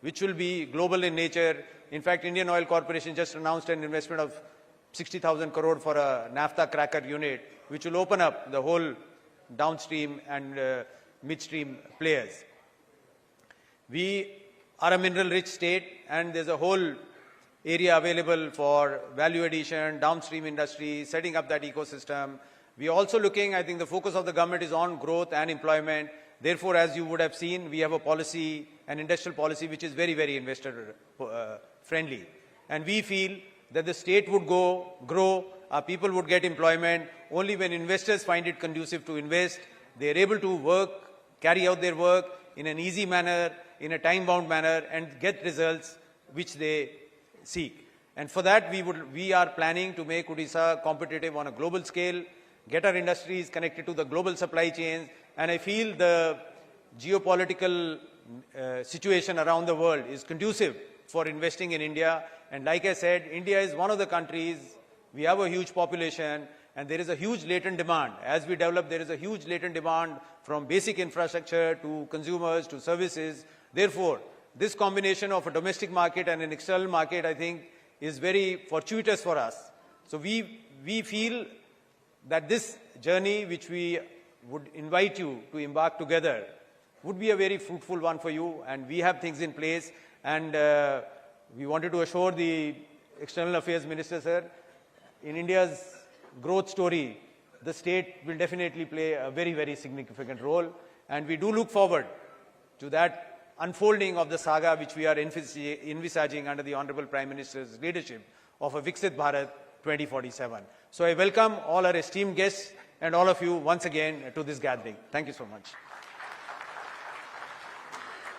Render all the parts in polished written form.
which will be global in nature. In fact, Indian Oil Corporation just announced an investment of 60,000 crore for a naphtha cracker unit, which will open up the whole downstream and midstream players. We are a mineral-rich state, and there's a whole area available for value addition, downstream industry, setting up that ecosystem. We are also looking, I think the focus of the government is on growth and employment. Therefore, as you would have seen, we have a policy, an industrial policy, which is very, very investor friendly. And we feel that the state would grow, our people would get employment only when investors find it conducive to invest. They are able to work, carry out their work in an easy manner, in a time-bound manner, and get results which they seek. And for that, we are planning to make Odisha competitive on a global scale, get our industries connected to the global supply chains, and I feel the geopolitical situation around the world is conducive for investing in India. And like I said, India is one of the countries, we have a huge population, and there is a huge latent demand. As we develop, there is a huge latent demand from basic infrastructure to consumers to services. Therefore, this combination of a domestic market and an external market, I think, is very fortuitous for us. So we feel that this journey, which we would invite you to embark together, would be a very fruitful one for you, and we have things in place. And we wanted to assure the External Affairs Minister, sir, in India's growth story, the state will definitely play a very, very significant role. And we do look forward to that unfolding of the saga which we are envisaging under the Honorable Prime Minister's leadership of a Viksit Bharat 2047. So I welcome all our esteemed guests and all of you once again to this gathering. Thank you so much.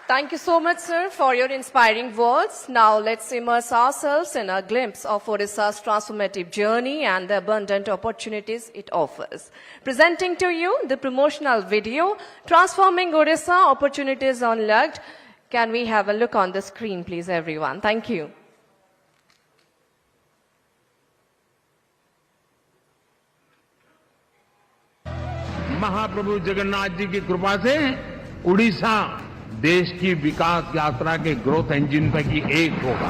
Thank you so much, sir, for your inspiring words. Now let's immerse ourselves in a glimpse of Odisha's transformative journey and the abundant opportunities it offers. Presenting to you the promotional video, Transforming Odisha, Opportunities Unlocked. Can we have a look on the screen, please, everyone? Thank you. महाप्रभु जगन्नाथ जी की कृपा से उड़ीसा देश की विकास यात्रा के growth engine पैकी एक होगा.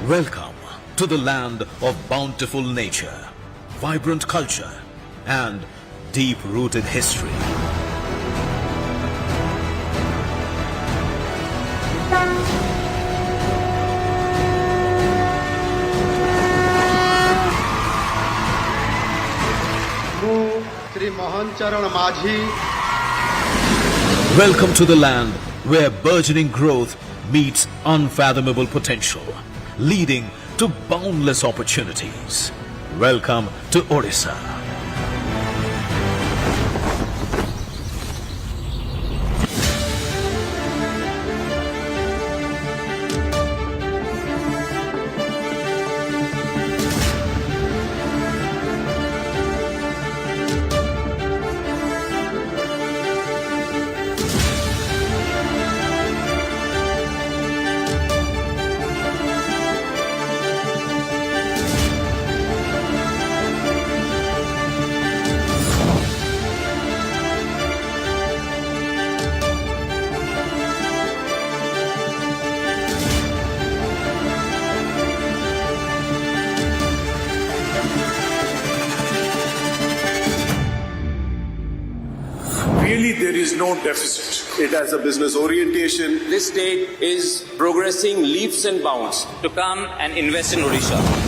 Welcome to the land of bountiful nature, vibrant culture, and deep-rooted history. Shri Mohan चरण माझी. Welcome to the land where burgeoning growth meets unfathomable potential, leading to boundless opportunities. Welcome to Odisha. Really, there is no deficit. It has a business orientation. This state is progressing leaps and bounds to come and invest in Odisha.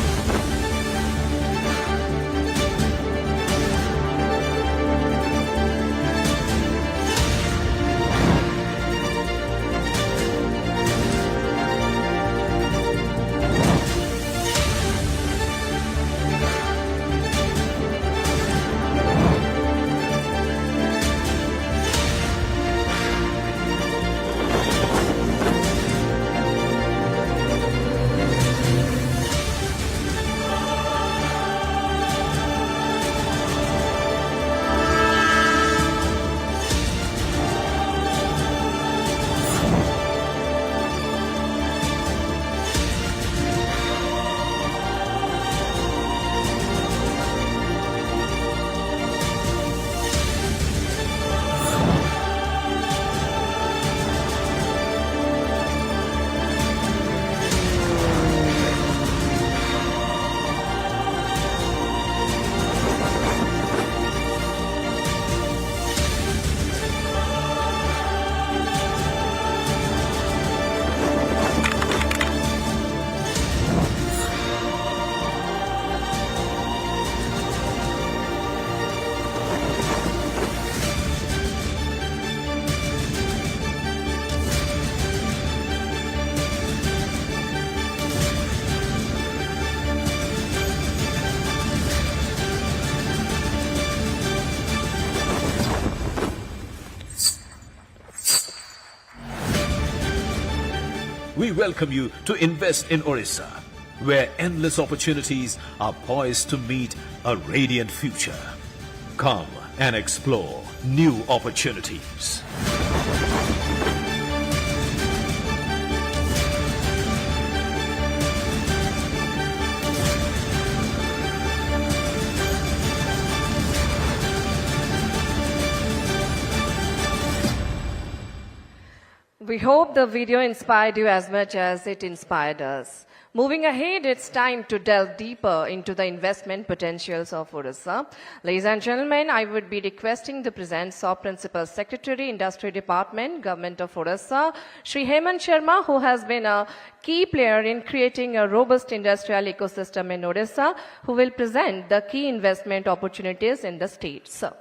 we welcome you to invest in Odisha, where endless opportunities are poised to meet a radiant future. Come and explore new opportunities. We hope the video inspired you as much as it inspired us. Moving ahead, it's time to delve deeper into the investment potentials of Odisha. Ladies and gentlemen, I would be requesting the presence of Principal Secretary, Industry Department, Government of Odisha, Shri Hemant Sharma, who has been a key player in creating a robust industrial ecosystem in Odisha, who will present the key investment opportunities in the state. Sir.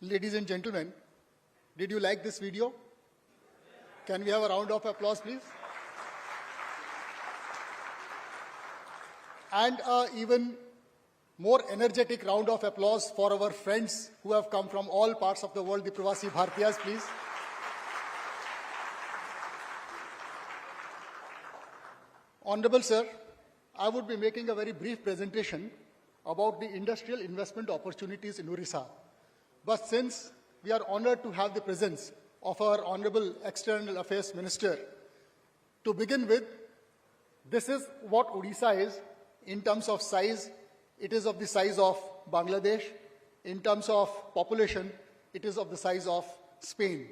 Ladies and gentlemen, did you like this video? Can we have a round of applause, please? And an even more energetic round of applause for our friends who have come from all parts of the world, the Pravasi Bharatiyas, please. Honorable Sir, I would be making a very brief presentation about the industrial investment opportunities in Odisha. But since we are honored to have the presence of our Honorable External Affairs Minister, to begin with, this is what Odisha is in terms of size. It is of the size of Bangladesh. In terms of population, it is of the size of Spain.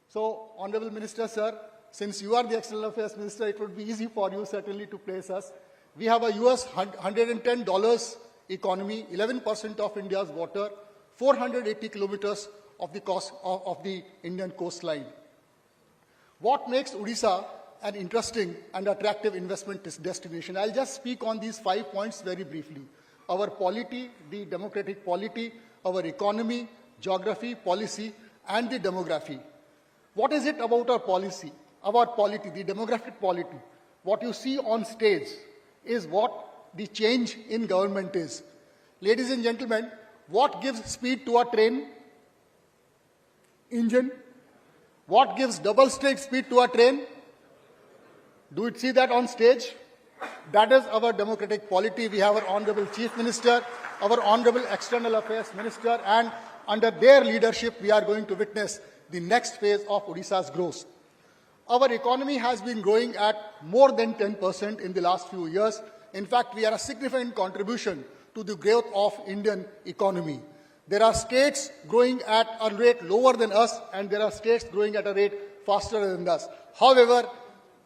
So, Honorable Minister, sir, since you are the External Affairs Minister, it would be easy for you certainly to place us. We have a US $110 economy, 11% of India's water, 480 kilometers of the coast of the Indian coastline. What makes Odisha an interesting and attractive investment destination? I'll just speak on these 5 points very briefly. Our polity, the democratic polity, our economy, geography, policy, and the demography. What is it about our policy, our polity, the demographic polity? What you see on stage is what the change in government is. Ladies and gentlemen, what gives speed to a train? Engine. What gives double straight speed to a train? Do you see that on stage? That is our democratic polity. We have our Honorable Chief Minister, our Honorable External Affairs Minister, and under their leadership, we are going to witness the next phase of Odisha's growth. Our economy has been growing at more than 10% in the last few years. In fact, we are a significant contribution to the growth of Indian economy. There are states growing at a rate lower than us, and there are states growing at a rate faster than us. However,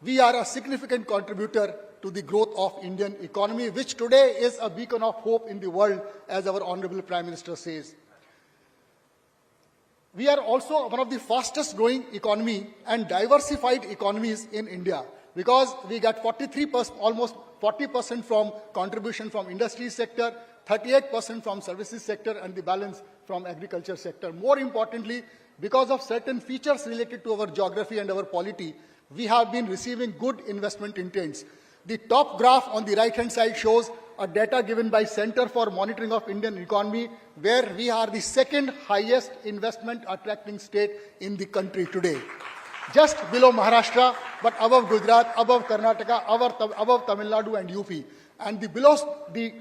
we are a significant contributor to the growth of Indian economy, which today is a beacon of hope in the world, as our Honorable Prime Minister says. We are also one of the fastest growing economy and diversified economies in India, because we get 43%, almost 40% from contribution from industry sector, 38% from services sector, and the balance from agriculture sector. More importantly, because of certain features related to our geography and our polity, we have been receiving good investment intents. The top graph on the right-hand side shows a data given by Center for Monitoring of Indian Economy, where we are the second highest investment attracting state in the country today. Just below Maharashtra, but above Gujarat, above Karnataka, above Tamil Nadu and UP. And the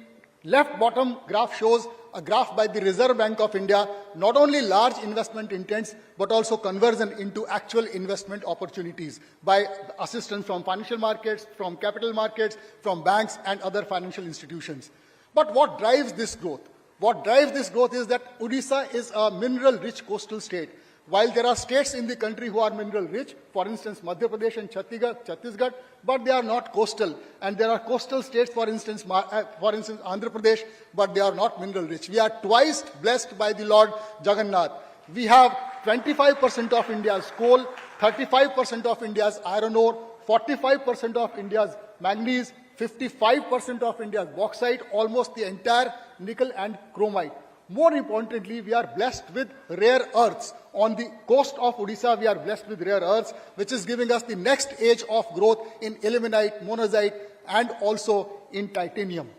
left bottom graph shows a graph by the Reserve Bank of India, not only large investment intents, but also conversion into actual investment opportunities by assistance from financial markets, from capital markets, from banks and other financial institutions. But what drives this growth? What drives this growth is that Odisha is a mineral-rich coastal state. While there are states in the country who are mineral rich, for instance, Madhya Pradesh and Chhattisgarh, but they are not coastal. And there are coastal states, for instance, Andhra Pradesh, but they are not mineral rich. We are twice blessed by the Lord Jagannath. We have 25% of India's coal, 35% of India's iron ore, 45% of India's manganese, 55% of India's bauxite, almost the entire nickel and chromite. More importantly, we are blessed with rare earths. On the coast of Odisha, we are blessed with rare earths, which is giving us the next age of growth in ilmenite, monazite, and also in titanium.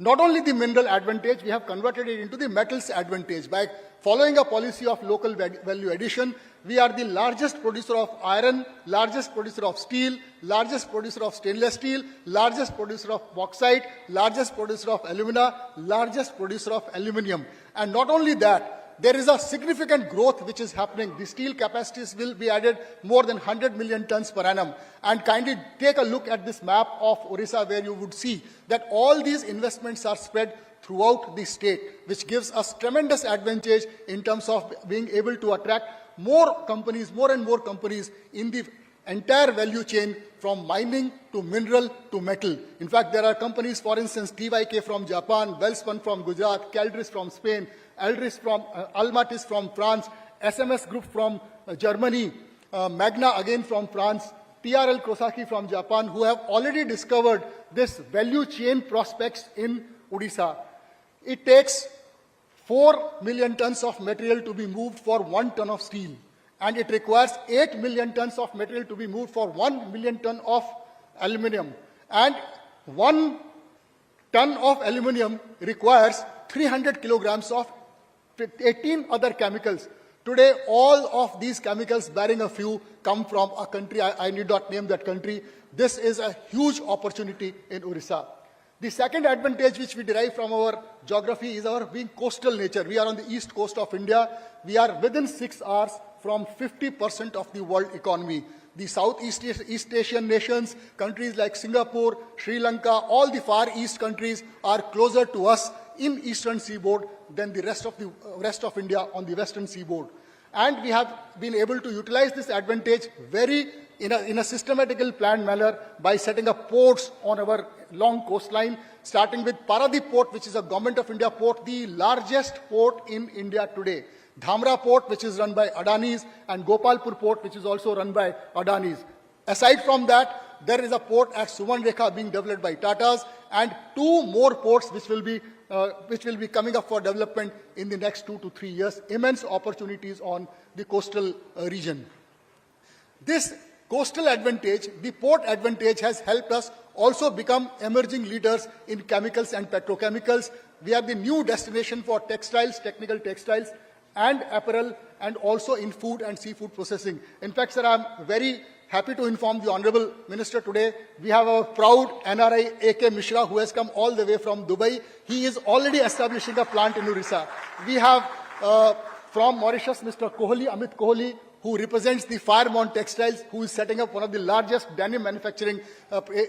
Not only the mineral advantage, we have converted it into the metals advantage. By following a policy of local value addition, we are the largest producer of iron, largest producer of steel, largest producer of stainless steel, largest producer of bauxite, largest producer of alumina, largest producer of aluminium. And not only that, there is a significant growth which is happening. The steel capacities will be added more than 100 million tons per annum. And kindly take a look at this map of Odisha, where you would see that all these investments are spread throughout the state, which gives us tremendous advantage in terms of being able to attract more companies, more and more companies in the entire value chain, from mining to mineral to metal. In fact, there are companies, for instance, TYK from Japan, Welspun from Gujarat, Caldris from Spain, Aldris from Almatis from France, SMS Group from Germany, Magna again from France, TRL Kosaki from Japan, who have already discovered this value chain prospects in Odisha. It takes 4 million tons of material to be moved for 1 ton of steel. And it requires 8 million tons of material to be moved for 1 million ton of aluminium. And 1 ton of aluminium requires 300 kilograms of 18 other chemicals. Today, all of these chemicals, barring a few, come from a country, I need not name that country. This is a huge opportunity in Odisha. The second advantage which we derive from our geography is our being coastal nature. We are on the east coast of India. We are within 6 hours from 50% of the world economy. The Southeast East Asian nations, countries like Singapore, Sri Lanka, all the Far East countries are closer to us in eastern seaboard than the rest of India on the western seaboard. And we have been able to utilize this advantage in a systematical planned manner by setting up ports on our long coastline, starting with Paradip Port, which is a Government of India port, the largest port in India today. Dhamra Port, which is run by Adanis, and Gopalpur Port, which is also run by Adanis. Aside from that, there is a port at Suvarnrekha being developed by Tatas, and 2 more ports which will be coming up for development in the next 2 to 3 years. Immense opportunities on the coastal region. This coastal advantage, the port advantage, has helped us also become emerging leaders in chemicals and petrochemicals. We are the new destination for textiles, technical textiles, and apparel, and also in food and seafood processing. In fact, sir, I am very happy to inform the Honorable Minister today. We have a proud NRI, A.K. Mishra, who has come all the way from Dubai. He is already establishing a plant in Odisha. We have from Mauritius, Mr. Kohli, Amit Kohli, who represents the Firemont Textiles, who is setting up one of the largest denim manufacturing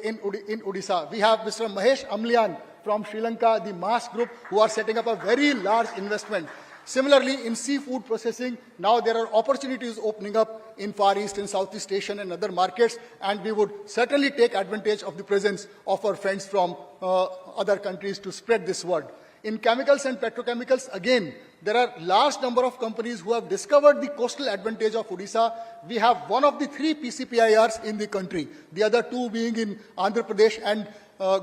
in Odisha. We have Mr. Mahesh Amlian from Sri Lanka, the Maas Group, who are setting up a very large investment. Similarly, in seafood processing, now there are opportunities opening up in Far East and Southeast Asian and other markets, and we would certainly take advantage of the presence of our friends from other countries to spread this word. In chemicals and petrochemicals, again, there are large number of companies who have discovered the coastal advantage of Odisha. We have one of the 3 PCPIRs in the country, the other 2 being in Andhra Pradesh and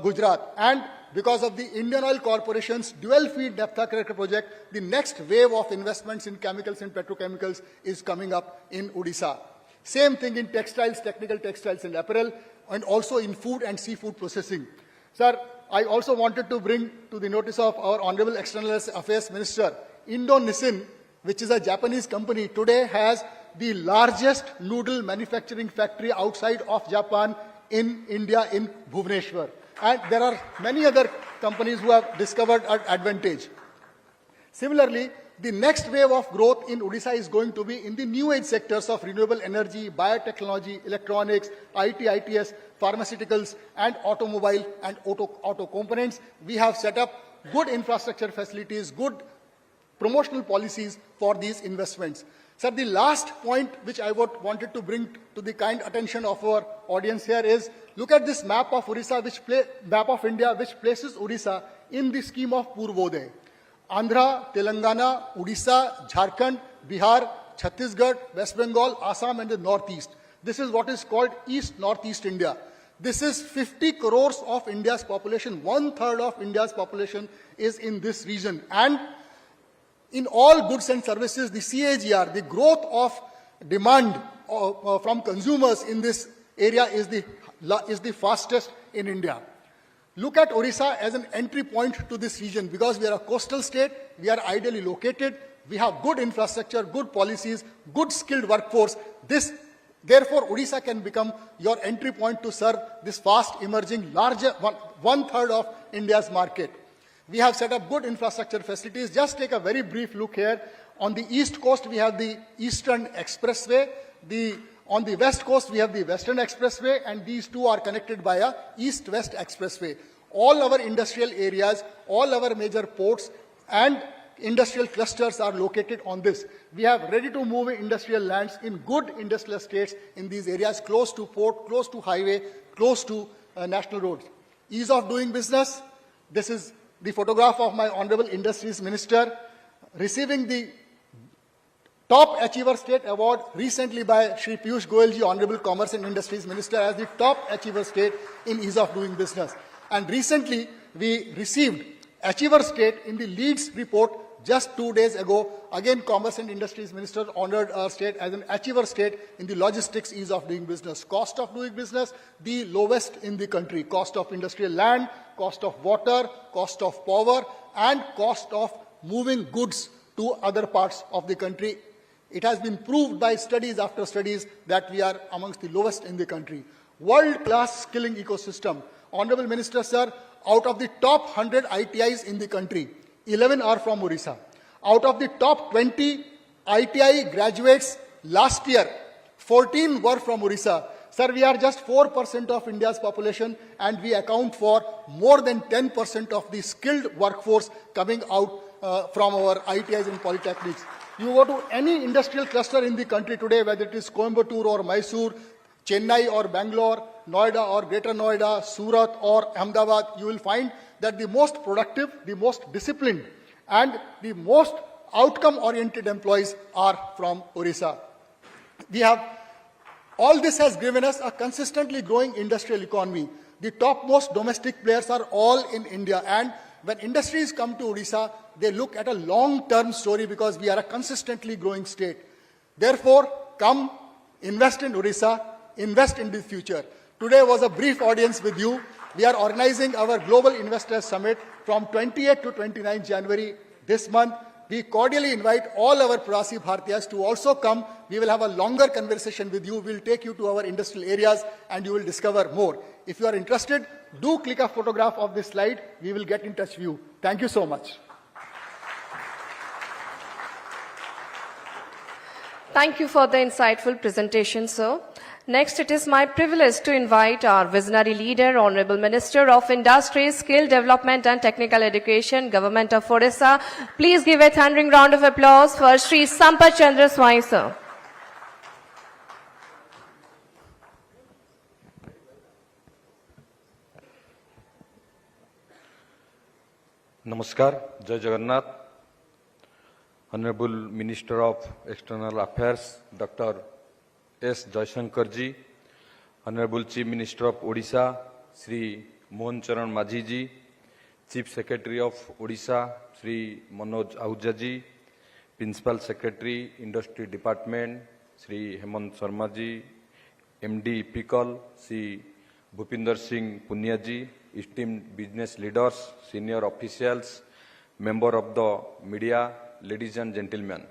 Gujarat. And because of the Indian Oil Corporation's dual feed naphtha cracker project, the next wave of investments in chemicals and petrochemicals is coming up in Odisha. Same thing in textiles, technical textiles and apparel, and also in food and seafood processing. Sir, I also wanted to bring to the notice of our Honorable External Affairs Minister, Indonesin, which is a Japanese company, today has the largest noodle manufacturing factory outside of Japan in India, in Bhubaneswar. And there are many other companies who have discovered an advantage. Similarly, the next wave of growth in Odisha is going to be in the new age sectors of renewable energy, biotechnology, electronics, IT, ITS, pharmaceuticals, and automobile and auto components. We have set up good infrastructure facilities, good promotional policies for these investments. Sir, the last point which I wanted to bring to the kind attention of our audience here is, look at this map of Odisha, map of India, which places Odisha in the scheme of Purvodaya. Andhra, Telangana, Odisha, Jharkhand, Bihar, Chhattisgarh, West Bengal, Assam, and the Northeast. This is what is called East-Northeast India. This is 50 crores of India's population. 1/3 of India's population is in this region. And in all goods and services, the CAGR, the growth of demand from consumers in this area is the fastest in India. Look at Odisha as an entry point to this region because we are a coastal state, we are ideally located, we have good infrastructure, good policies, good skilled workforce. Therefore, Odisha can become your entry point to serve this fast emerging, larger one-third of India's market. We have set up good infrastructure facilities. Just take a very brief look here. On the east coast, we have the Eastern Expressway. On the west coast, we have the Western Expressway, and these two are connected by a East-West Expressway. All our industrial areas, all our major ports, and industrial clusters are located on this. We have ready-to-move industrial lands in good industrial estates in these areas, close to port, close to highway, close to national roads. Ease of doing business. This is the photograph of my Honorable Industries Minister receiving the Top Achiever State Award recently by Shri Piyush Goyal ji, Honorable Commerce and Industries Minister, as the Top Achiever State in Ease of Doing Business. And recently, we received Achiever State in the Leeds report just 2 days ago. Again, Commerce and Industries Minister honored our state as an Achiever State in the Logistics Ease of Doing Business. Cost of doing business, the lowest in the country. Cost of industrial land, cost of water, cost of power, and cost of moving goods to other parts of the country. It has been proved by studies after studies that we are amongst the lowest in the country. World-class skilling ecosystem. Honorable Minister, sir, out of the top 100 ITIs in the country, 11 are from Odisha. Out of the top 20 ITI graduates last year, 14 were from Odisha. Sir, we are just 4% of India's population, and we account for more than 10% of the skilled workforce coming out from our ITIs and polytechnics. You go to any industrial cluster in the country today, whether it is Coimbatore or Mysore, Chennai or Bangalore, Noida or Greater Noida, Surat or Ahmedabad, you will find that the most productive, the most disciplined, and the most outcome-oriented employees are from Odisha. All this has given us a consistently growing industrial economy. The topmost domestic players are all in India, and when industries come to Odisha, they look at a long-term story because we are a consistently growing state. Therefore, come, invest in Odisha, invest in the future. Today was a brief audience with you. We are organizing our Global Investors Summit from 28 to 29 January this month. We cordially invite all our Prasi Bharatiyas to also come. We will have a longer conversation with you. We'll take you to our industrial areas and you will discover more. If you are interested, do click a photograph of this slide. We will get in touch with you. Thank you so much. Thank you for the insightful presentation, sir. Next, it is my privilege to invite our visionary leader, Honorable Minister of Industry, Skill Development and Technical Education, Government of Odisha. Please give a thundering round of applause for Shri Sampath Chandra Swai, sir. Namaskar, Jai Jagannath. Honorable Minister of External Affairs, Dr. S. Jaishankar ji, Honorable Chief Minister of Odisha, Sri Mohan Charan Majhi ji, Chief Secretary of Odisha, Sri Manoj Ahuja ji, Principal Secretary, Industry Department, Sri Hemant Sharma ji, MD Epicol, Sri Bhupinder Singh Punia ji, esteemed business leaders, senior officials, member of the media, ladies and gentlemen.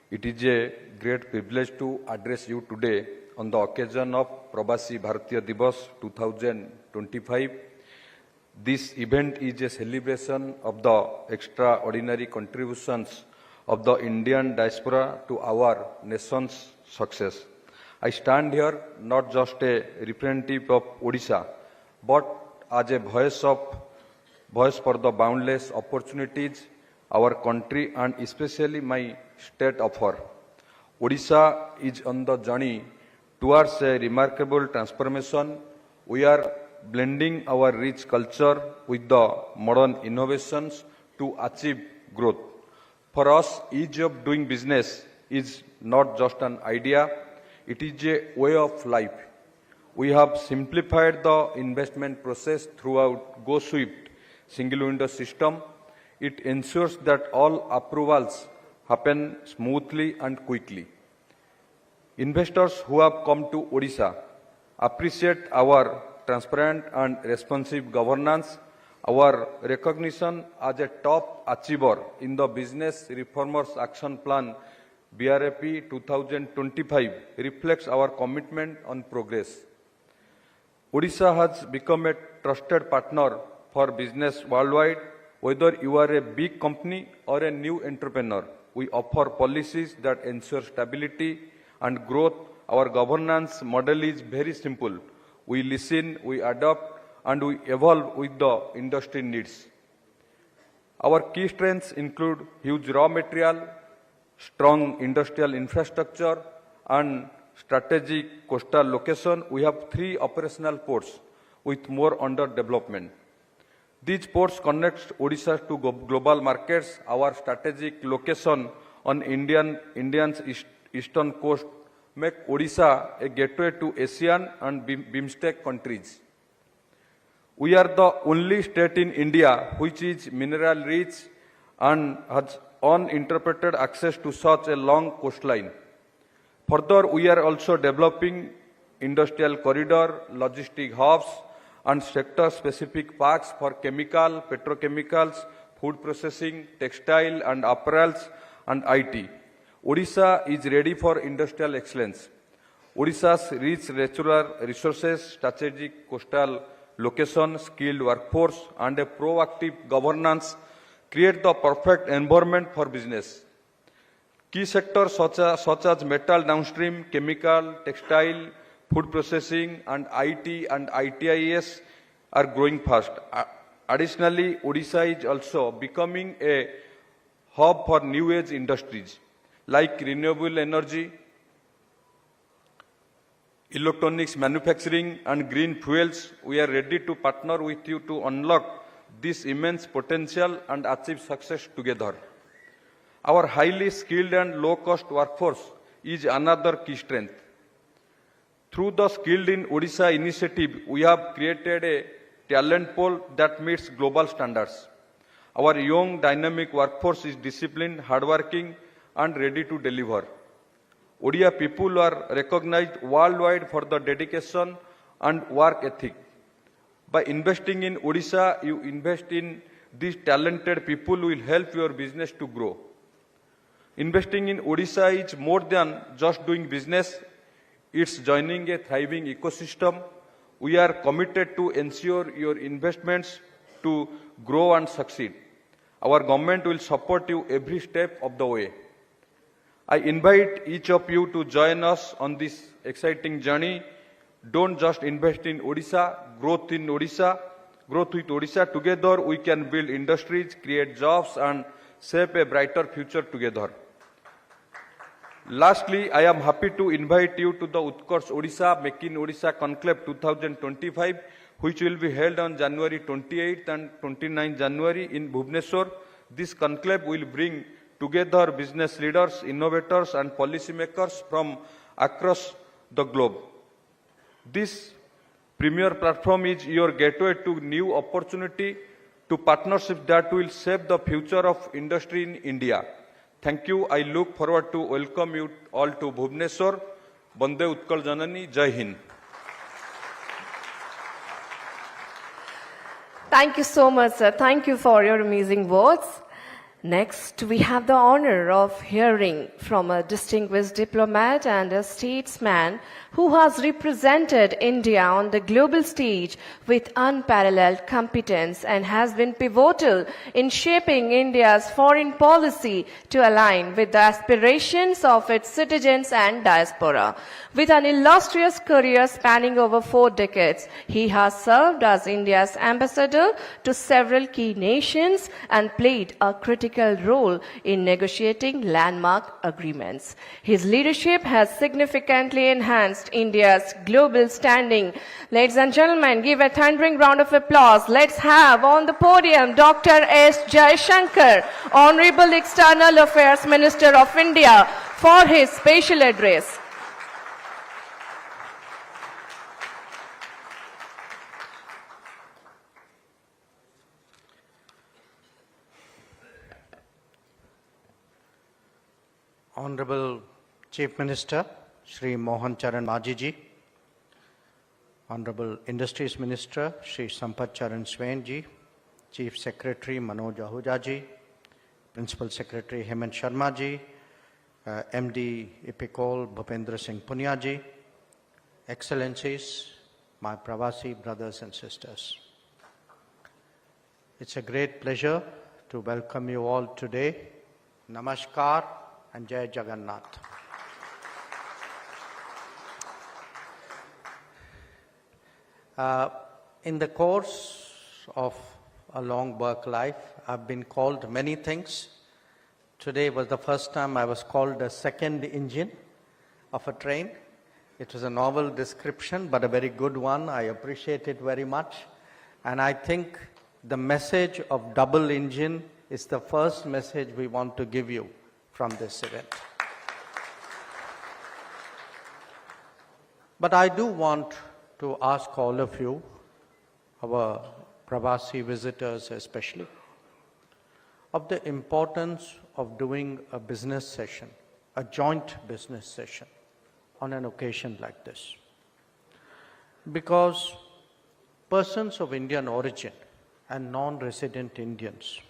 It is a great privilege to address you today on the occasion of Pravasi Bharatiya Divas 2025. This event is a celebration of the extraordinary contributions of the Indian diaspora to our nation's success. I stand here not just a representative of Odisha, but as a voice for the boundless opportunities our country and especially my state offer. Odisha is on the journey towards a remarkable transformation. We are blending our rich culture with the modern innovations to achieve growth. For us, ease of doing business is not just an idea, it is a way of life. We have simplified the investment process throughout Go Swift single window system. It ensures that all approvals happen smoothly and quickly. Investors who have come to Odisha appreciate our transparent and responsive governance, our recognition as a top achiever in the Business Reformers Action Plan BRAP 2025 reflects our commitment on progress. Odisha has become a trusted partner for business worldwide. Whether you are a big company or a new entrepreneur, we offer policies that ensure stability and growth. Our governance model is very simple. We listen, we adopt, and we evolve with the industry needs. Our key strengths include huge raw material, strong industrial infrastructure, and strategic coastal location. We have 3 operational ports with more under development. These ports connect Odisha to global markets. Our strategic location on Indian's eastern coast make Odisha a gateway to ASEAN and BIMSTEC countries. We are the only state in India which is mineral rich and has uninterrupted access to such a long coastline. Further, we are also developing industrial corridor, logistic hubs, and sector-specific parks for chemical, petrochemicals, food processing, textile and apparels, and IT. Odisha is ready for industrial excellence. Odisha's rich natural resources, strategic coastal location, skilled workforce, and a proactive governance create the perfect environment for business. Key sectors such as metal downstream, chemical, textile, food processing, and IT and ITIS are growing fast. Additionally, Odisha is also becoming a hub for new age industries like renewable energy, electronics manufacturing, and green fuels. We are ready to partner with you to unlock this immense potential and achieve success together. Our highly skilled and low-cost workforce is another key strength. Through the Skilled in Odisha initiative, we have created a talent pool that meets global standards. Our young, dynamic workforce is disciplined, hardworking, and ready to deliver. ODIA people are recognized worldwide for the dedication and work ethic. By investing in Odisha, you invest in these talented people who will help your business to grow. Investing in Odisha is more than just doing business. It's joining a thriving ecosystem. We are committed to ensure your investments to grow and succeed. Our government will support you every step of the way. I invite each of you to join us on this exciting journey. Don't just invest in Odisha, growth with Odisha. Together we can build industries, create jobs, and shape a brighter future together. Lastly, I am happy to invite you to the Utkarsh Odisha Make in Odisha Conclave 2025, which will be held on January 28th and 29th January in Bhubaneswar. This conclave will bring together business leaders, innovators, and policymakers from across the globe. This premier platform is your gateway to new opportunity, to partnerships that will shape the future of industry in India. Thank you. I look forward to welcome you all to Bhubaneswar. Bande Utkal Janani, Jai Hind. Thank you so much, sir. Thank you for your amazing words. Next, we have the honor of hearing from a distinguished diplomat and a statesman who has represented India on the global stage with unparalleled competence and has been pivotal in shaping India's foreign policy to align with the aspirations of its citizens and diaspora. With an illustrious career spanning over 4 decades, he has served as India's ambassador to several key nations and played a critical role in negotiating landmark agreements. His leadership has significantly enhanced India's global standing. Ladies and gentlemen, give a thundering round of applause. Let's have on the podium Dr. S. Jaishankar, Honorable External Affairs Minister of India, for his special address. Honorable Chief Minister, Shri Mohan Charan Maji ji, Honorable Industries Minister, Shri Sampath Charan Swain ji, Chief Secretary Manoj Ahuja ji, Principal Secretary Hemant Sharma ji, MD Epicol Bhupendra Singh Punia ji, Excellencies, my Pravasi brothers and sisters. It's a great pleasure to welcome you all today. Namaskar and Jai Jagannath. In the course of a long work life, I've been called many things. Today was the first time I was called a second engine of a train. It was a novel description, but a very good one. I appreciate it very much. And I think the message of double engine is the first message we want to give you from this event. But I do want to ask all of you, our Pravasi visitors especially, of the importance of doing a business session, a joint business session on an occasion like this. Because persons of Indian origin and non-resident Indians,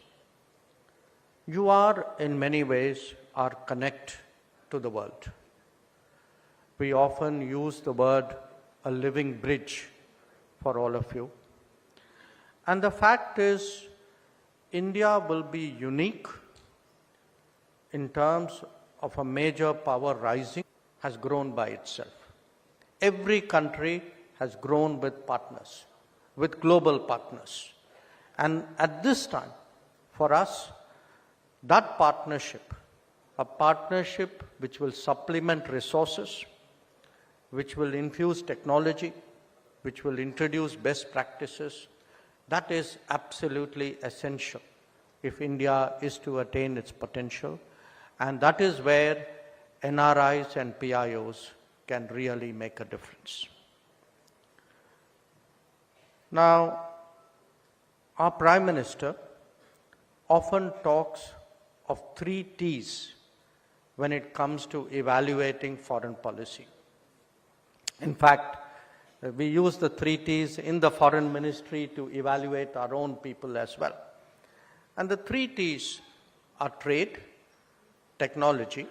you are in many ways our connect to the world. We often use the word a living bridge for all of you. And the fact is, India will be unique in terms of a major power rising, has grown by itself. Every country has grown with partners, with global partners. And at this time, for us, that partnership, a partnership which will supplement resources, which will infuse technology, which will introduce best practices, that is absolutely essential if India is to attain its potential. And that is where NRIs and PIOs can really make a difference. Now, our Prime Minister often talks of 3 T's when it comes to evaluating foreign policy. In fact, we use the 3 T's in the Foreign Ministry to evaluate our own people as well. And the 3 T's are trade, technology,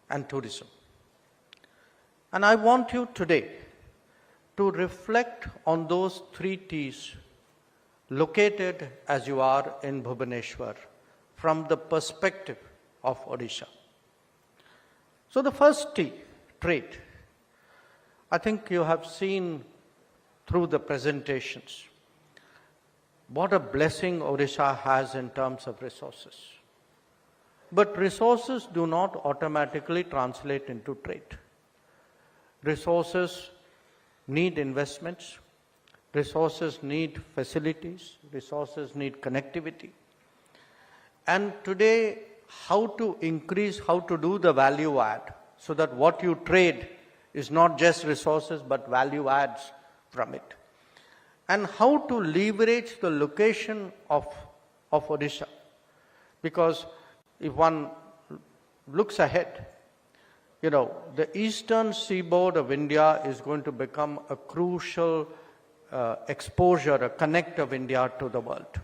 and tourism. And I want you today to reflect on those 3 T's located as you are in Bhubaneswar from the perspective of Odisha. So the first T, trade. I think you have seen through the presentations what a blessing Odisha has in terms of resources. But resources do not automatically translate into trade. Resources need investments, resources need facilities, resources need connectivity. And today, how to increase, how to do the value add so that what you trade is not just resources but value adds from it. And how to leverage the location of Odisha. Because if one looks ahead, you know, the eastern seaboard of India is going to become a crucial exposure, a connect of India to the world.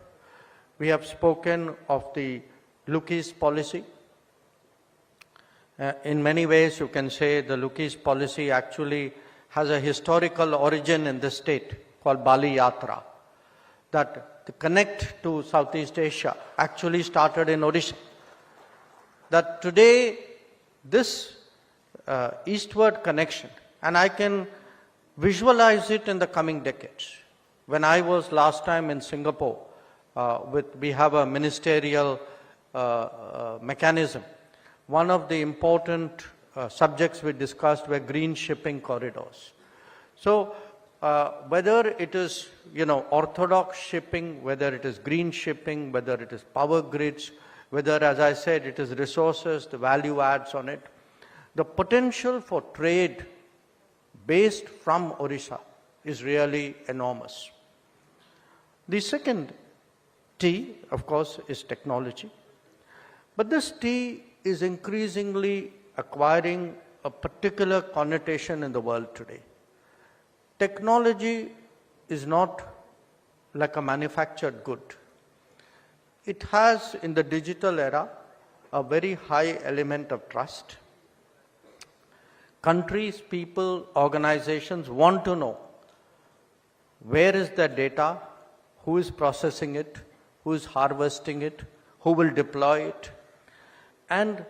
We have spoken of the Look East policy. In many ways, you can say the Look East policy actually has a historical origin in the state called Bali Yatra. That the connect to Southeast Asia actually started in Odisha. That today, this eastward connection, and I can visualize it in the coming decades. When I was last time in Singapore, we have a ministerial mechanism. One of the important subjects we discussed were green shipping corridors. So whether it is, you know, orthodox shipping, whether it is green shipping, whether it is power grids, whether, as I said, it is resources, the value adds on it, the potential for trade based from Odisha is really enormous. The second T, of course, is technology. But this T is increasingly acquiring a particular connotation in the world today. technology is not like a manufactured good. It has, in the digital era, a very high element of trust. Countries, people, organizations want to know where is their data, who is processing it, who is harvesting it, who will deploy it. And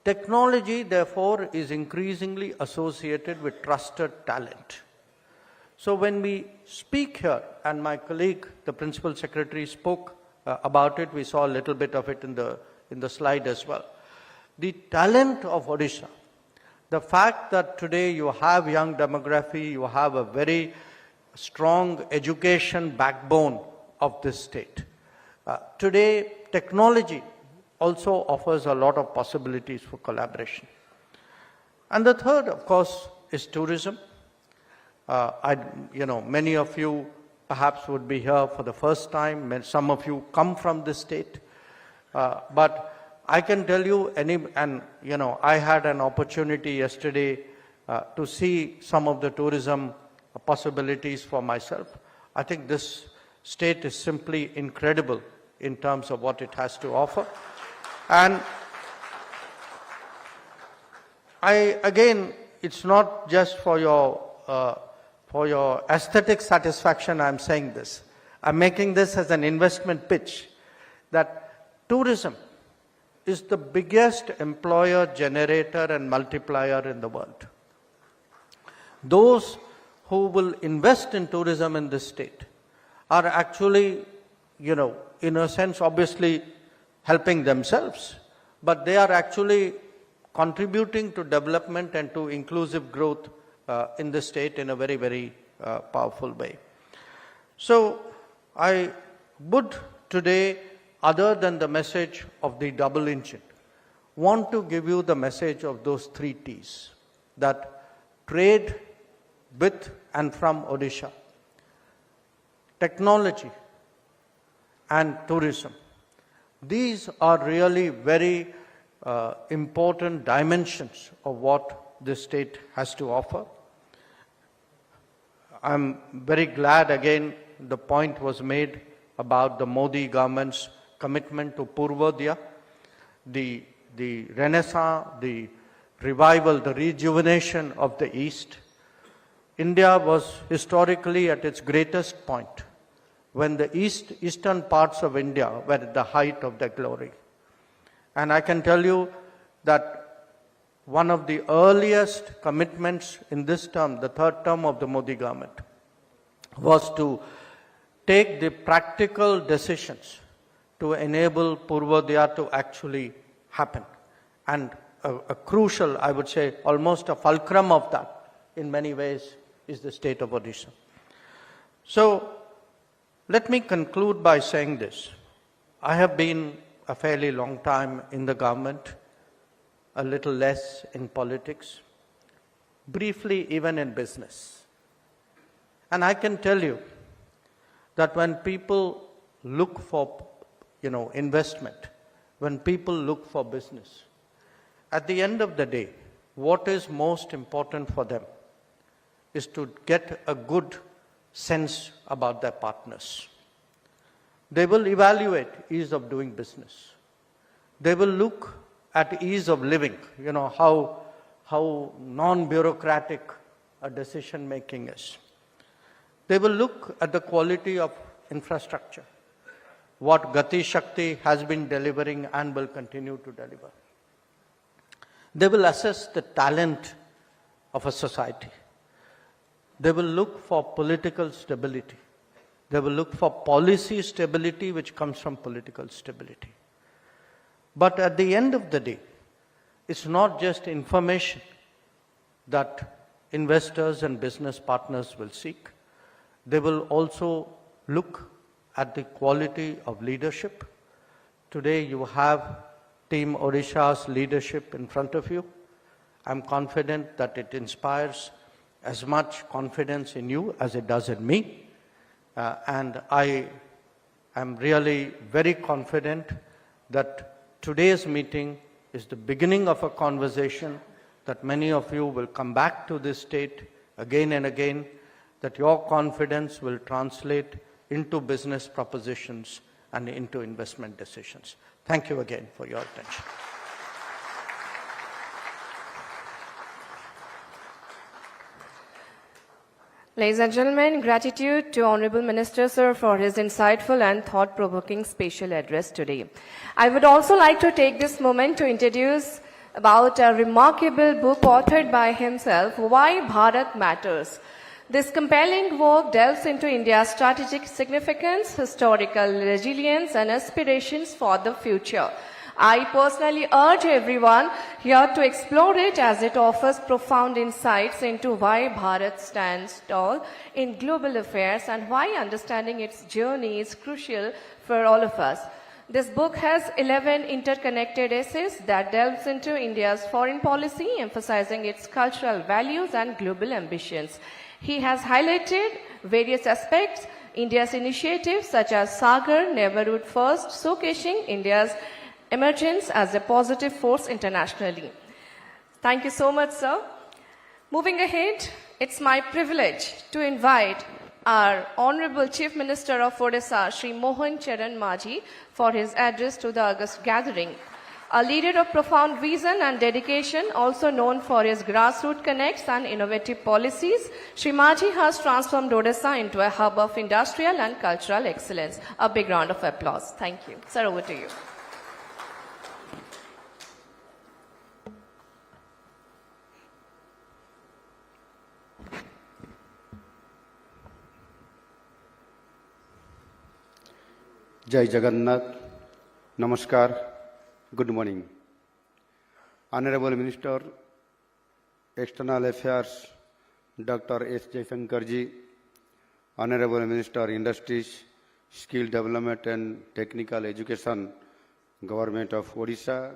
technology, therefore, is increasingly associated with trusted talent. So when we speak here, and my colleague, the Principal Secretary, spoke about it, we saw a little bit of it in the slide as well. The talent of Odisha, the fact that today you have young demography, you have a very strong education backbone of this state. Today, technology also offers a lot of possibilities for collaboration. And the third, of course, is tourism. Many of you perhaps would be here for the first time. Some of you come from this state. But I can tell you, I had an opportunity yesterday to see some of the tourism possibilities for myself. I think this state is simply incredible in terms of what it has to offer. And again, it's not just for your aesthetic satisfaction I'm saying this. I'm making this as an investment pitch that tourism is the biggest employer generator and multiplier in the world. Those who will invest in tourism in this state are actually, in a sense, obviously helping themselves, but they are actually contributing to development and to inclusive growth in the state in a very, very powerful way. So I would today, other than the message of the double engine, want to give you the message of those 3 T's, that trade with and from Odisha, technology and tourism. These are really very important dimensions of what this state has to offer. I'm very glad again the point was made about the Modi government's commitment to Purvodaya, the renaissance, the revival, the rejuvenation of the East. India was historically at its greatest point when the eastern parts of India were at the height of their glory. And I can tell you that one of the earliest commitments in this term, the 3rd term of the Modi government, was to take the practical decisions to enable Purvodaya to actually happen. And a crucial, I would say, almost a fulcrum of that, in many ways, is the state of Odisha. So, let me conclude by saying this. I have been a fairly long time in the government, a little less in politics, briefly even in business. And I can tell you that when people look for, investment, when people look for business, at the end of the day, what is most important for them is to get a good sense about their partners. They will evaluate ease of doing business. They will look at ease of living, how non-bureaucratic a decision making is. They will look at the quality of infrastructure, what Gati Shakti has been delivering and will continue to deliver. They will assess the talent of a society. They will look for political stability. They will look for policy stability which comes from political stability. But at the end of the day, it's not just information that investors and business partners will seek. They will also look at the quality of leadership. Today you have Team Odisha's leadership in front of you. I'm confident that it inspires as much confidence in you as it does in me. And I am really very confident that today's meeting is the beginning of a conversation that many of you will come back to this state again and again. that your confidence will translate into business propositions and into investment decisions. Thank you again for your attention. Ladies and gentlemen, gratitude to Honorable Minister, sir, for his insightful and thought-provoking special address today. I would also like to take this moment to introduce about a remarkable book authored by himself, Why Bharat Matters. This compelling work delves into India's strategic significance, historical resilience, and aspirations for the future. I personally urge everyone here to explore it as it offers profound insights into why Bharat stands tall in global affairs and why understanding its journey is crucial for all of us. This book has 11 interconnected essays that delves into India's foreign policy, emphasizing its cultural values and global ambitions. He has highlighted various aspects, India's initiatives such as Sagar, Neighborhood First, showcasing India's emergence as a positive force internationally. Thank you so much, sir. Moving ahead, it's my privilege to invite our Honorable Chief Minister of Odisha, Shri Mohan Charan Majhi, for his address to the August gathering. A leader of profound vision and dedication, also known for his grassroots connects and innovative policies, Shri Majhi has transformed Odisha into a hub of industrial and cultural excellence. A big round of applause. Thank you. Sir, over to you. Jai Jagannath, Namaskar, good morning. Honorable Minister, External Affairs, Dr. S. Jaishankarji, Honorable Minister, Industries, Skill Development and Technical Education, Government of Odisha,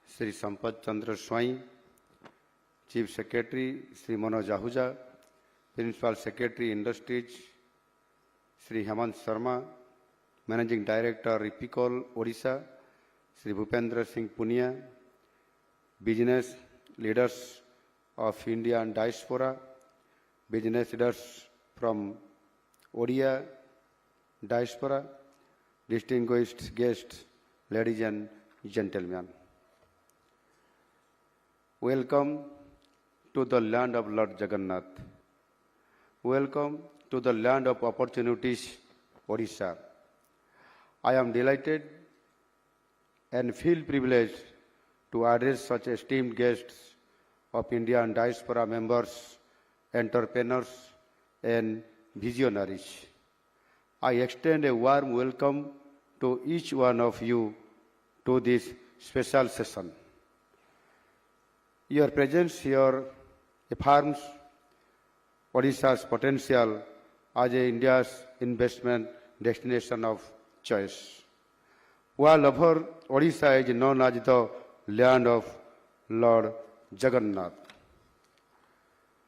Sri Sampath Chandra Swai, Chief Secretary, Sri Manoj Ahuja, Principal Secretary, Industries, Sri Hemant Sharma, Managing Director, Epicol, Odisha, Sri Bhupendra Singh Punia, business leaders of India and diaspora, business leaders from ODIA, diaspora, distinguished guests, ladies and gentlemen. Welcome to the land of Lord Jagannath. Welcome to the land of opportunities, Odisha. I am delighted and feel privileged to address such esteemed guests of India and diaspora members, entrepreneurs, and visionaries. I extend a warm welcome to each one of you to this special session. Your presence here affirms Odisha's potential as India's investment destination of choice. While over Odisha is known as the land of Lord Jagannath,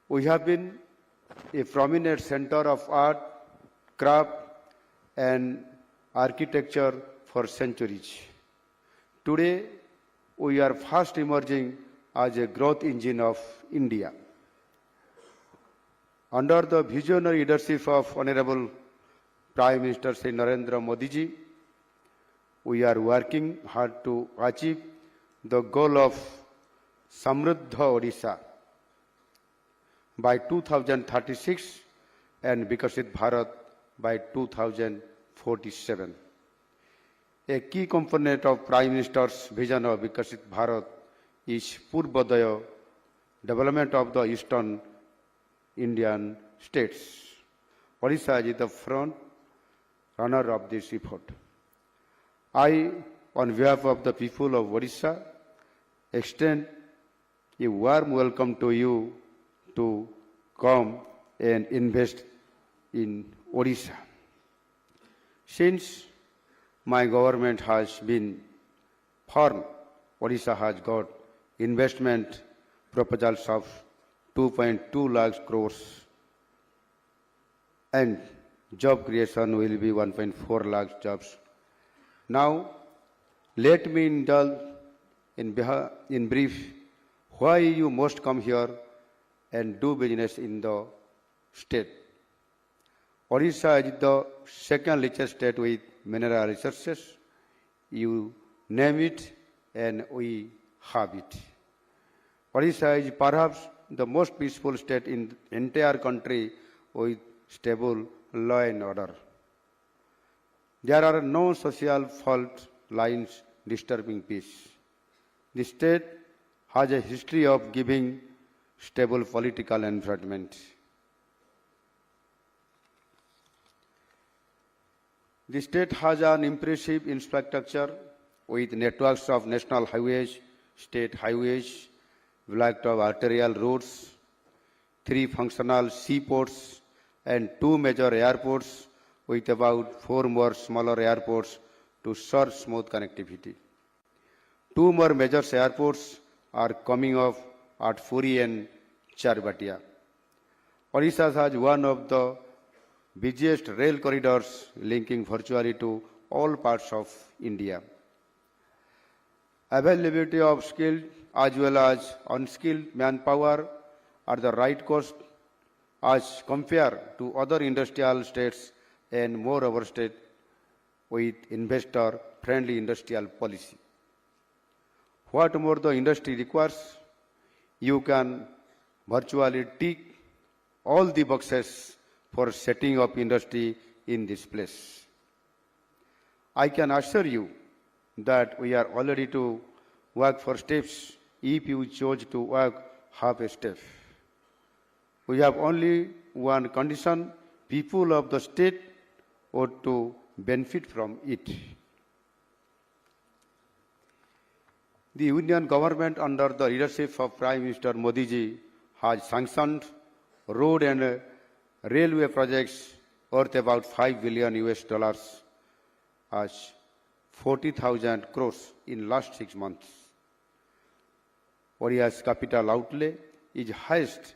we have been a prominent center of art, craft, and architecture for centuries. Today, we are fast emerging as a growth engine of India. Under the visionary leadership of Honorable Prime Minister Sri Narendra Modi ji, we are working hard to achieve the goal of Samruddha Odisha by 2036 and Vikasit Bharat by 2047. A key component of Prime Minister's vision of Vikasit Bharat is Purvodaya, development of the eastern Indian states. Odisha is the front runner of this effort. I, on behalf of the people of Odisha, extend a warm welcome to you to come and invest in Odisha. Since my government has been formed, Odisha has got investment proposals of 2.2 lakh crores and job creation will be 1.4 lakh jobs. Now, let me indulge in brief why you must come here and do business in the state. Odisha is the second richest state with mineral resources. You name it and we have it. Odisha is perhaps the most peaceful state in the entire country with stable law and order. There are no social fault lines disturbing peace. The state has a history of giving stable political environment. The state has an impressive infrastructure with networks of national highways, state highways, black top arterial roads, 3 functional seaports, and 2 major airports with about 4 more smaller airports to serve smooth connectivity. 2 more major airports are coming up at Puri and Charbatia. Odisha has one of the busiest rail corridors linking virtually to all parts of India. Availability of skilled as well as unskilled manpower at the right cost as compared to other industrial states and more our state with investor-friendly industrial policy. What more the industry requires, you can virtually tick all the boxes for setting up industry in this place. I can assure you that we are already to work for steps if you chose to work half a step. We have only one condition: people of the state ought to benefit from it. The Union government under the leadership of Prime Minister Modi ji has sanctioned road and railway projects worth about $5 billion as 40,000 crores in last 6 months. Odisha's capital outlay is highest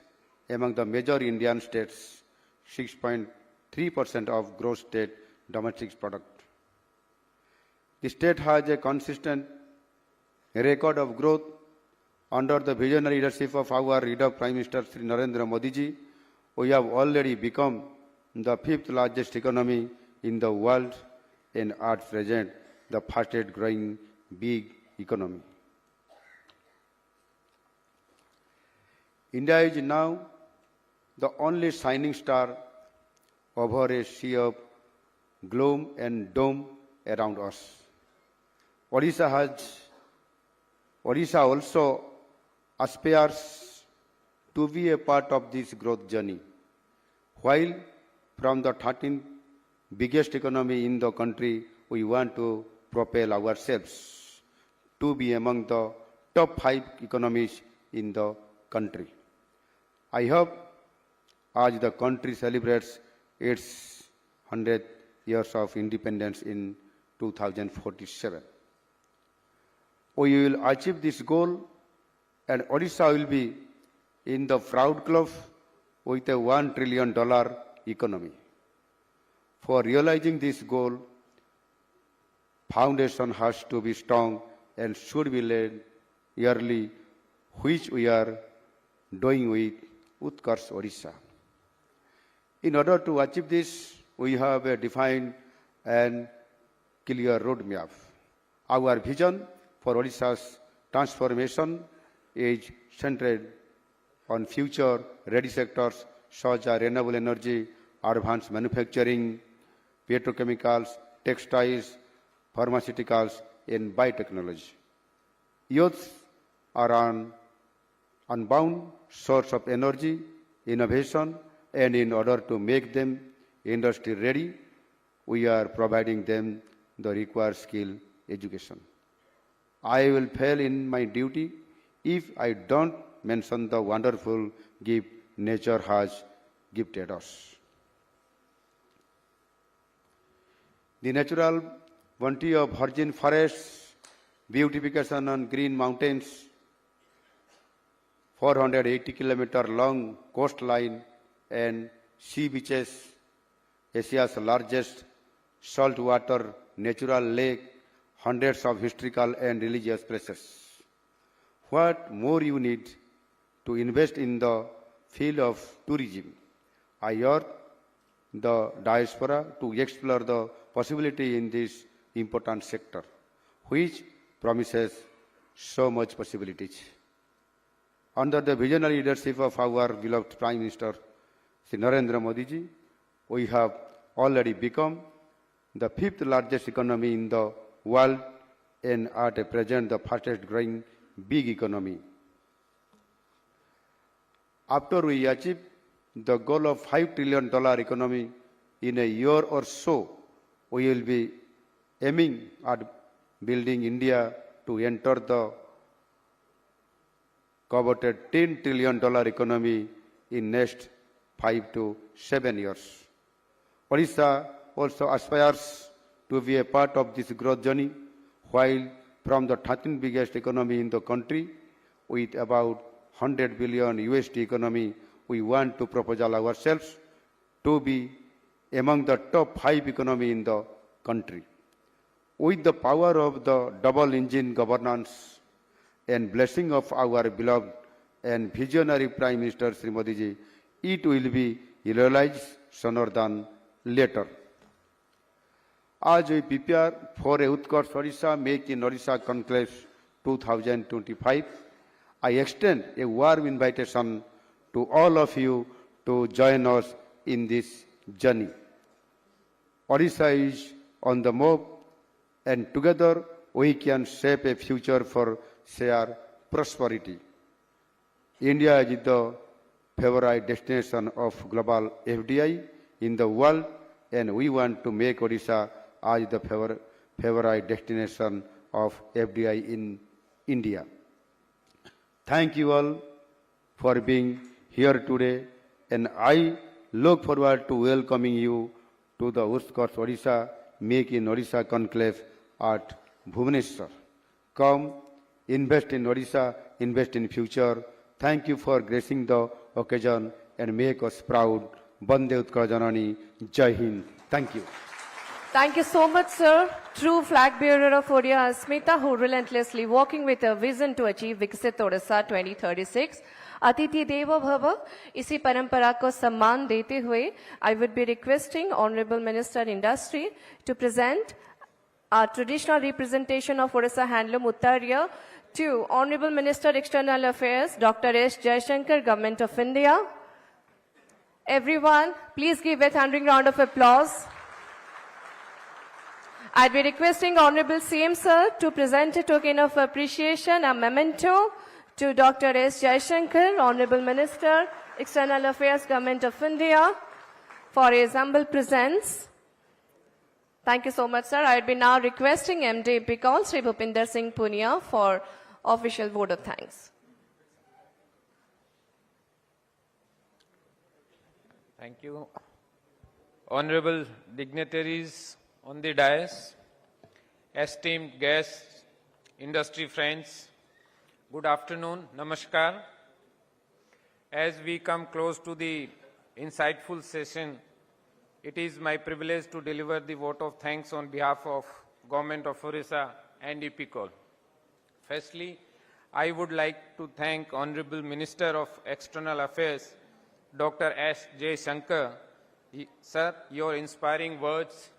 among the major Indian states, 6.3% of gross state domestic product. The state has a consistent record of growth under the visionary leadership of our leader Prime Minister Sri Narendra Modi ji. We have already become the 5th largest economy in the world and at present the fastest growing big economy. India is now the only shining star over a sea of gloom and doom around us. Odisha also aspires to be a part of this growth journey. While from the 13th biggest economy in the country, we want to propel ourselves to be among the top 5 economies in the country. I hope as the country celebrates its 100th years of independence in 2047, we will achieve this goal and Odisha will be in the proud club with a $1 trillion economy. For realizing this goal, foundation has to be strong and should be laid yearly, which we are doing with Utkarsh Odisha. In order to achieve this, we have a defined and clear roadmap. Our vision for Odisha's transformation is centered on future-ready sectors such as renewable energy, advanced manufacturing, petrochemicals, textiles, pharmaceuticals, and biotechnology. Youth are an unbound source of energy, innovation, and in order to make them industry-ready, we are providing them the required skill education. I will fail in my duty if I don't mention the wonderful gift nature has gifted us. The natural bounty of virgin forests, beautification on green mountains, 480-kilometer long coastline and sea beaches, Asia's largest saltwater natural lake, hundreds of historical and religious places. What more you need to invest in the field of tourism? I urge the diaspora to explore the possibility in this important sector, which promises so much possibilities. Under the visionary leadership of our beloved Prime Minister, Sri Narendra Modi ji, we have already become the fifth largest economy in the world and at present the fastest growing big economy. After we achieve the goal of $5 trillion economy in a year or so, we will be aiming at building India to enter the coveted $10 trillion economy in next 5 to 7 years. Odisha also aspires to be a part of this growth journey, while from the 13th biggest economy in the country, with about 100 billion USD economy, we want to propose ourselves to be among the top 5 economy in the country. With the power of the double engine governance and blessing of our beloved and visionary Prime Minister Sri Modi ji, it will be realized sooner than later. As we prepare for a Utkarsh Odisha Make in Odisha Conclave 2025, I extend a warm invitation to all of you to join us in this journey. Odisha is on the move, and together we can shape a future for shared prosperity. India is the favorite destination of global FDI in the world, and we want to make Odisha as the favorite destination of FDI in India. Thank you all for being here today, and I look forward to welcoming you to the Utkarsh Odisha Make in Odisha Conclave at Bhubaneswar. Come, invest in Odisha, invest in future. Thank you for gracing the occasion and make us proud. Bande Utkal Janani, Jai Hind. Thank you. Thank you so much, sir. True flag bearer of Odia Asmita, who relentlessly working with a vision to achieve Viksit Odisha 2036. अतिथि देवो भव, इसी परंपरा को सम्मान देते हुए I would be requesting Honorable Minister Industry to present our traditional representation of Odisha Handloom Uttariya to Honorable Minister External Affairs Dr. S. Jaishankar, Government of India. Everyone, please give a thundering round of applause. I'd be requesting Honorable CM Sir to present a token of appreciation, a memento to Dr. S. Jaishankar, Honorable Minister, External Affairs, Government of India, for his humble presence. Thank you so much, sir. I'd be now requesting MD Epicol, Sri Bhupinder Singh Punia, for official vote of thanks. Thank you. Honorable dignitaries on the dais, esteemed guests, industry friends, good afternoon, namaskar. As we come close to the insightful session, it is my privilege to deliver the vote of thanks on behalf of Government of Odisha and EPICOL. Firstly, I would like to thank Honorable Minister of External Affairs, Dr. S. J. Shankar. Sir, your inspiring words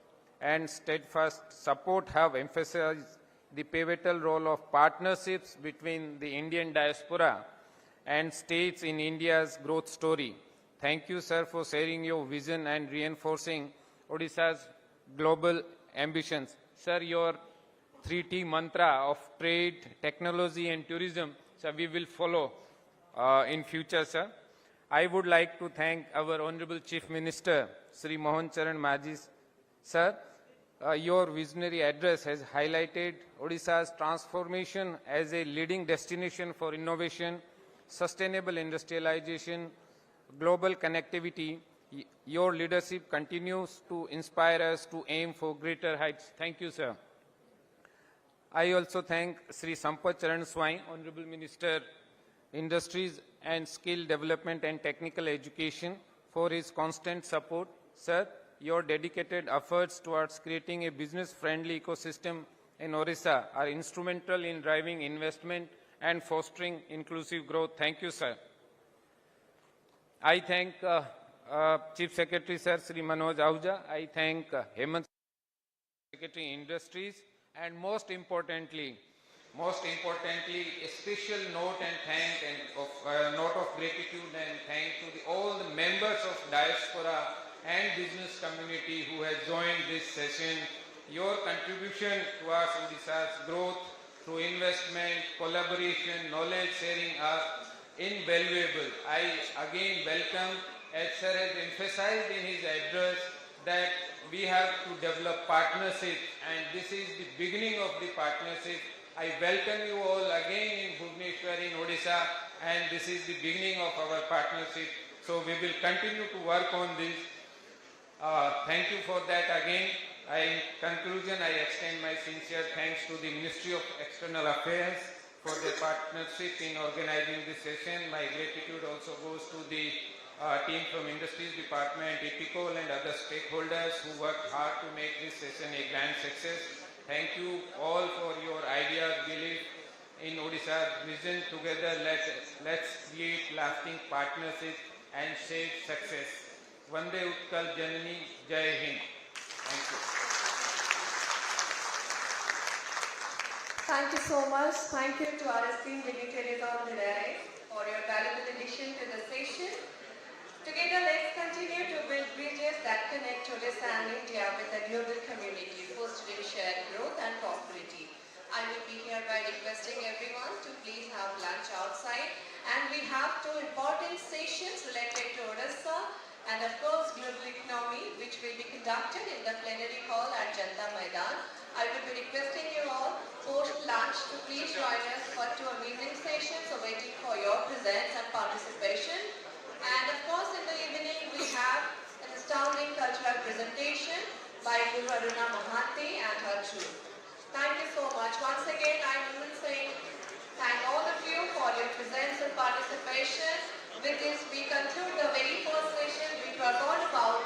and steadfast support have emphasized the pivotal role of partnerships between the Indian diaspora and states in India's growth story. Thank you, sir, for sharing your vision and reinforcing Odisha's global ambitions. Sir, your 3T mantra of trade, technology and tourism, sir, we will follow in future, sir. I would like to thank our Honorable Chief Minister, Sri Mohan Charan Maji, sir. Your visionary address has highlighted Odisha's transformation as a leading destination for innovation, sustainable industrialization, global connectivity. Your leadership continues to inspire us to aim for greater heights. Thank you, sir. I also thank Sri Sampath Charan Swai, Honorable Minister, Industries and Skill Development and Technical Education, for his constant support. Sir, your dedicated efforts towards creating a business-friendly ecosystem in Odisha are instrumental in driving investment and fostering inclusive growth. Thank you, sir. I thank Chief Secretary Sir Sri Manoj Ahuja. I thank Hemant Secretary Industries, and most importantly, a special note and note of gratitude and thank to all the members of diaspora and business community who has joined this session. Your contribution towards Odisha's growth through investment, collaboration, knowledge sharing are invaluable. I again welcome, as Sir has emphasized in his address, that we have to develop partnership, and this is the beginning of the partnership. I welcome you all again in Bhubaneswar in Odisha, and this is the beginning of our partnership. So we will continue to work on this. Thank you for that again. In conclusion, I extend my sincere thanks to the Ministry of External Affairs for their partnership in organizing this session. My gratitude also goes to the team from Industries Department, EPICOL and other stakeholders who worked hard to make this session a grand success. Thank you all for your ideas, belief in Odisha's vision. Together, let's create lasting partnerships and shape success. Vande Utkal Janani, Jai Hind. Thank you. Thank you so much. Thank you to our esteemed dignitaries on the dais for your valuable addition to the session. Together, let's continue to build bridges that connect Odisha and India with the global community, fostering shared growth and prosperity. I will be hereby requesting everyone to please have lunch outside, and we have two important sessions related to Odisha and of course global economy, which will be conducted in the plenary hall at Janata Maidan. I will be requesting you all post lunch to please join us for two amazing sessions awaiting for your presence and participation. And of course in the evening we have an astounding cultural presentation by Guru Aruna Mohanty and her troupe. Thank you so much. Once again, I am saying thank all of you for your presence and participation. With this, we conclude the very first session, which was all about